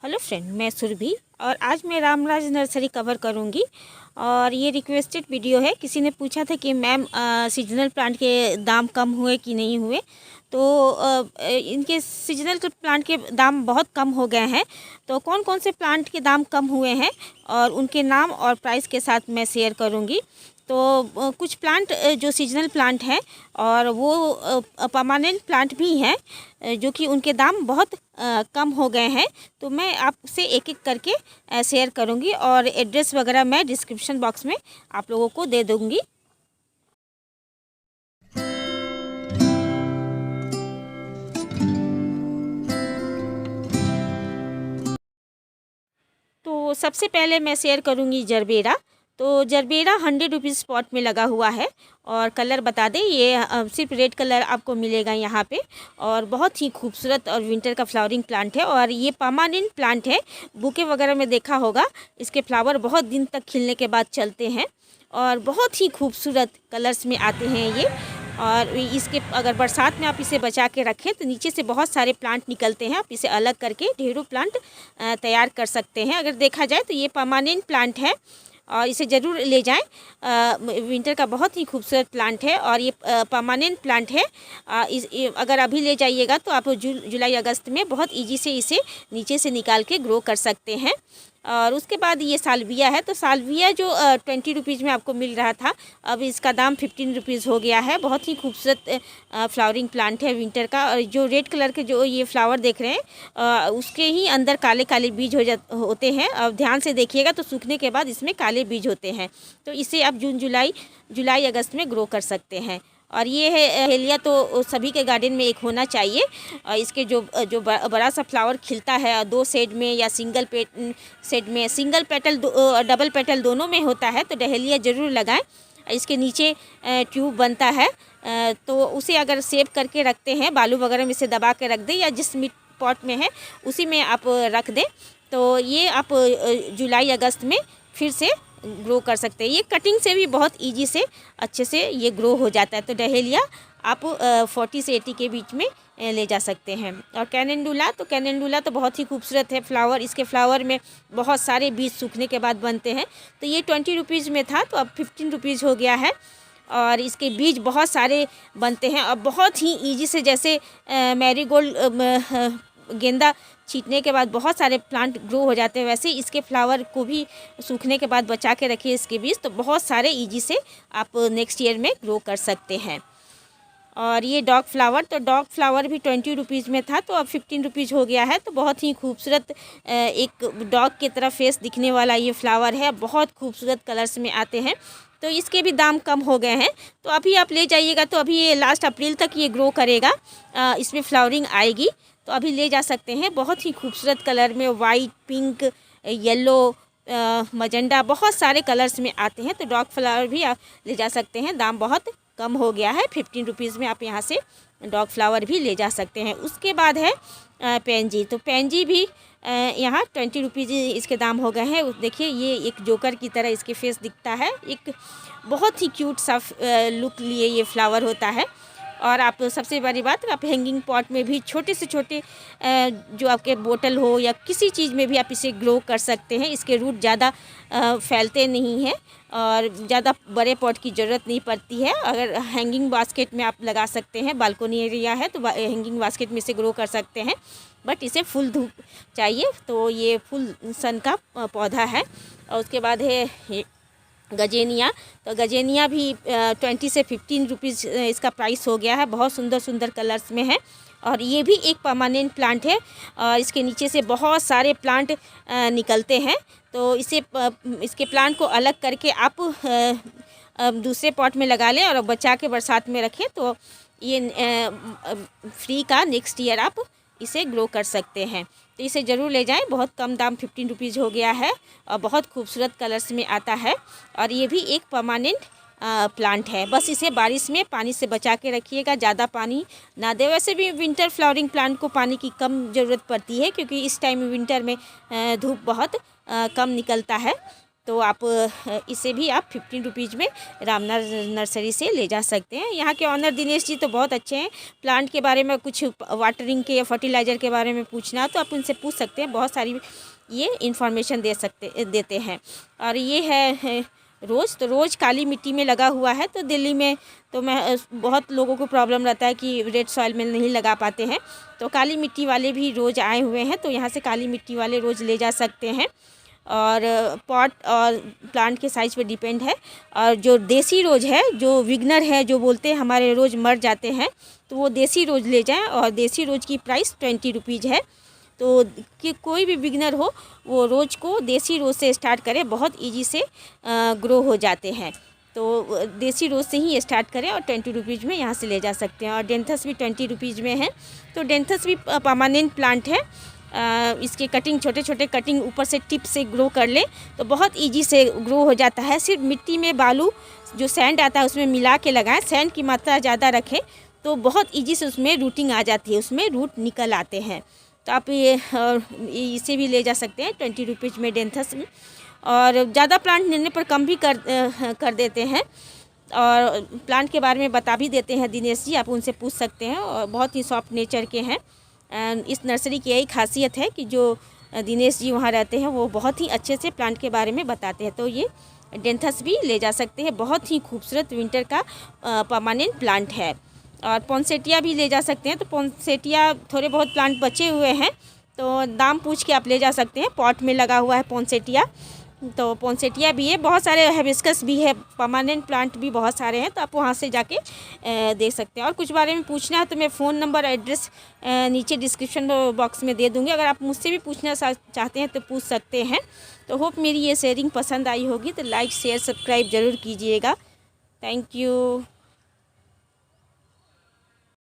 Hello friend, मैं सुरभि और आज मैं रामराज नर्सरी कवर करूंगी। और ये रिक्वेस्टेड वीडियो है। किसी ने पूछा था कि मैम सीजनल प्लांट के दाम कम हुए कि नहीं हुए। तो इनके सीजनल के प्लांट के दाम बहुत कम हो गए हैं। तो कौन कौन से प्लांट के दाम कम हुए हैं और उनके नाम और प्राइस के साथ मैं शेयर करूंगी। तो कुछ प्लांट जो सीजनल प्लांट हैं और वो परमानेंट प्लांट भी हैं, जो कि उनके दाम बहुत कम हो गए हैं। तो मैं आपसे एक एक करके शेयर करूंगी और एड्रेस वगैरह मैं डिस्क्रिप्शन बॉक्स में आप लोगों को दे दूंगी। तो सबसे पहले मैं शेयर करूंगी जरबेरा। तो जरबेरा 100 रुपीज़ स्पॉट में लगा हुआ है। और कलर बता दें, ये सिर्फ रेड कलर आपको मिलेगा यहाँ पे। और बहुत ही खूबसूरत और विंटर का फ्लावरिंग प्लांट है और ये परमानेंट प्लांट है। बुके वगैरह में देखा होगा, इसके फ्लावर बहुत दिन तक खिलने के बाद चलते हैं और बहुत ही खूबसूरत कलर्स में आते हैं ये। और इसके अगर बरसात में आप इसे बचा के रखें तो नीचे से बहुत सारे प्लांट निकलते हैं। आप इसे अलग करके ढेरों प्लांट तैयार कर सकते हैं। अगर देखा जाए तो ये परमानेंट प्लांट है और इसे ज़रूर ले जाएं। विंटर का बहुत ही खूबसूरत प्लांट है और ये परमानेंट प्लांट है। अगर अभी ले जाइएगा तो आप जुलाई अगस्त में बहुत इजी से इसे नीचे से निकाल के ग्रो कर सकते हैं। और उसके बाद ये सालविया है। तो सालविया जो 20 रुपीज़ में आपको मिल रहा था, अब इसका दाम 15 रुपीज़ हो गया है। बहुत ही खूबसूरत फ्लावरिंग प्लांट है विंटर का। और जो रेड कलर के जो ये फ्लावर देख रहे हैं, उसके ही अंदर काले काले बीज होते हैं। अब ध्यान से देखिएगा तो सूखने के बाद इसमें काले बीज होते हैं। तो इसे आप जुलाई अगस्त में ग्रो कर सकते हैं। और ये है हेलिया, तो सभी के गार्डन में एक होना चाहिए। और इसके जो बड़ा सा फ्लावर खिलता है 2 सेड में या सेड में, सिंगल पेटल डबल पेटल दोनों में होता है। तो डहेलिया ज़रूर लगाएं। इसके नीचे ट्यूब बनता है, तो उसे अगर सेव करके रखते हैं, बालू वगैरह में से दबा के रख दें या जिस मिट पॉट में है उसी में आप रख दें, तो ये आप जुलाई अगस्त में फिर से ग्रो कर सकते हैं। ये कटिंग से भी बहुत इजी से अच्छे से ये ग्रो हो जाता है। तो डहेलिया आप 40 से 80 के बीच में ले जा सकते हैं। और कैनेंडुला तो बहुत ही खूबसूरत है फ्लावर। इसके फ्लावर में बहुत सारे बीज सूखने के बाद बनते हैं। तो ये 20 रुपीज़ में था, तो अब 15 रुपीज़ हो गया है। और इसके बीज बहुत सारे बनते हैं और बहुत ही ईजी से, जैसे मैरीगोल्ड गेंदा छींटने के बाद बहुत सारे प्लांट ग्रो हो जाते हैं, वैसे इसके फ्लावर को भी सूखने के बाद बचा के रखिए इसके बीज, तो बहुत सारे इजी से आप नेक्स्ट ईयर में ग्रो कर सकते हैं। और ये डॉग फ्लावर, तो डॉग फ्लावर भी 20 रुपीज़ में था, तो अब 15 रुपीज़ हो गया है। तो बहुत ही खूबसूरत एक डॉग की तरह फेस दिखने वाला ये फ्लावर है। बहुत खूबसूरत कलर्स में आते हैं, तो इसके भी दाम कम हो गए हैं। तो अभी आप ले जाइएगा, तो अभी ये लास्ट अप्रैल तक ये ग्रो करेगा, इसमें फ्लावरिंग आएगी। तो अभी ले जा सकते हैं। बहुत ही खूबसूरत कलर में, वाइट, पिंक, येलो, मजेंडा, बहुत सारे कलर्स में आते हैं। तो डॉग फ्लावर भी आप ले जा सकते हैं। दाम बहुत कम हो गया है, 15 रुपीज़ में आप यहाँ से डॉग फ्लावर भी ले जा सकते हैं। उसके बाद है पेंजी। तो पेंजी भी यहाँ 20 रुपीज़ इसके दाम हो गए हैं। देखिए, ये एक जोकर की तरह इसके फेस दिखता है। एक बहुत ही क्यूट सा लुक लिए ये फ्लावर होता है। और आप सबसे बड़ी बात, आप हैंगिंग पॉट में भी छोटे से छोटे जो आपके बोतल हो या किसी चीज़ में भी आप इसे ग्रो कर सकते हैं। इसके रूट ज़्यादा फैलते नहीं हैं और ज़्यादा बड़े पॉट की ज़रूरत नहीं पड़ती है। अगर हैंगिंग बास्केट में आप लगा सकते हैं, बालकोनी एरिया है तो हैंगिंग बास्केट में से ग्रो कर सकते हैं। बट इसे फुल धूप चाहिए, तो ये फुल सन का पौधा है। और उसके बाद है गजेनिया। तो गजेनिया भी 20 से 15 रुपीज़ इसका प्राइस हो गया है। बहुत सुंदर सुंदर कलर्स में है और ये भी एक परमानेंट प्लांट है और इसके नीचे से बहुत सारे प्लांट निकलते हैं। तो इसके प्लांट को अलग करके आप दूसरे पॉट में लगा लें और बचा के बरसात में रखें, तो ये फ्री का नेक्स्ट ईयर आप इसे ग्रो कर सकते हैं। तो इसे ज़रूर ले जाएं। बहुत कम दाम, 15 रुपीज़ हो गया है और बहुत खूबसूरत कलर्स में आता है। और ये भी एक परमानेंट प्लांट है। बस इसे बारिश में पानी से बचा के रखिएगा, ज़्यादा पानी ना दे। वैसे भी विंटर फ्लावरिंग प्लांट को पानी की कम ज़रूरत पड़ती है, क्योंकि इस टाइम विंटर में धूप बहुत कम निकलता है। तो आप इसे भी आप 15 रुपीज़ में रामनाथ नर्सरी से ले जा सकते हैं। यहाँ के ऑनर दिनेश जी तो बहुत अच्छे हैं। प्लांट के बारे में कुछ वाटरिंग के या फर्टिलाइज़र के बारे में पूछना तो आप उनसे पूछ सकते हैं, बहुत सारी ये इन्फॉर्मेशन देते हैं। और ये है रोज़, तो रोज़ काली मिट्टी में लगा हुआ है। तो दिल्ली में तो मैं बहुत लोगों को प्रॉब्लम रहता है कि रेड सॉइल में नहीं लगा पाते हैं, तो काली मिट्टी वाले भी रोज़ आए हुए हैं, तो यहाँ से काली मिट्टी वाले रोज़ ले जा सकते हैं। और पॉट और प्लांट के साइज़ पे डिपेंड है। और जो देसी रोज़ है, जो विगनर है, जो बोलते हैं हमारे रोज़ मर जाते हैं, तो वो देसी रोज़ ले जाएं। और देसी रोज़ की प्राइस 20 रुपीज़ है। तो कि कोई भी बिगनर हो वो रोज़ को देसी रोज़ से स्टार्ट करें, बहुत इजी से ग्रो हो जाते हैं। तो देसी रोज़ से ही स्टार्ट करें और 20 रुपीज़ में यहाँ से ले जा सकते हैं। और डेंथस भी 20 रुपीज़ में है। तो डेंथस भी परमानेंट प्लांट है। इसके कटिंग, छोटे छोटे कटिंग ऊपर से टिप से ग्रो कर लें तो बहुत इजी से ग्रो हो जाता है। सिर्फ मिट्टी में बालू जो सैंड आता है उसमें मिला के लगाएं, सैंड की मात्रा ज़्यादा रखें तो बहुत इजी से उसमें रूटिंग आ जाती है, उसमें रूट निकल आते हैं। तो आप ये इसे भी ले जा सकते हैं 20 रुपीज़ में डेंथस में। और ज़्यादा प्लांट लेने पर कम भी कर देते हैं। और प्लांट के बारे में बता भी देते हैं दिनेश जी, आप उनसे पूछ सकते हैं। और बहुत ही सॉफ्ट नेचर के हैं। इस नर्सरी की यही खासियत है कि जो दिनेश जी वहाँ रहते हैं वो बहुत ही अच्छे से प्लांट के बारे में बताते हैं। तो ये डेंथस भी ले जा सकते हैं, बहुत ही खूबसूरत विंटर का परमानेंट प्लांट है। और पोंसेटिया भी ले जा सकते हैं। तो पोंसेटिया थोड़े बहुत प्लांट बचे हुए हैं, तो दाम पूछ के आप ले जा सकते हैं। पॉट में लगा हुआ है पोंसेटिया, तो पोंसेटिया भी है, बहुत सारे हिबिस्कस भी है, परमानेंट प्लांट भी बहुत सारे हैं। तो आप वहाँ से जाके देख सकते हैं। और कुछ बारे में पूछना है तो मैं फ़ोन नंबर, एड्रेस नीचे डिस्क्रिप्शन बॉक्स में दे दूँगी। अगर आप मुझसे भी पूछना चाहते हैं तो पूछ सकते हैं। तो होप मेरी ये शेयरिंग पसंद आई होगी, तो लाइक शेयर सब्सक्राइब ज़रूर कीजिएगा। Thank you.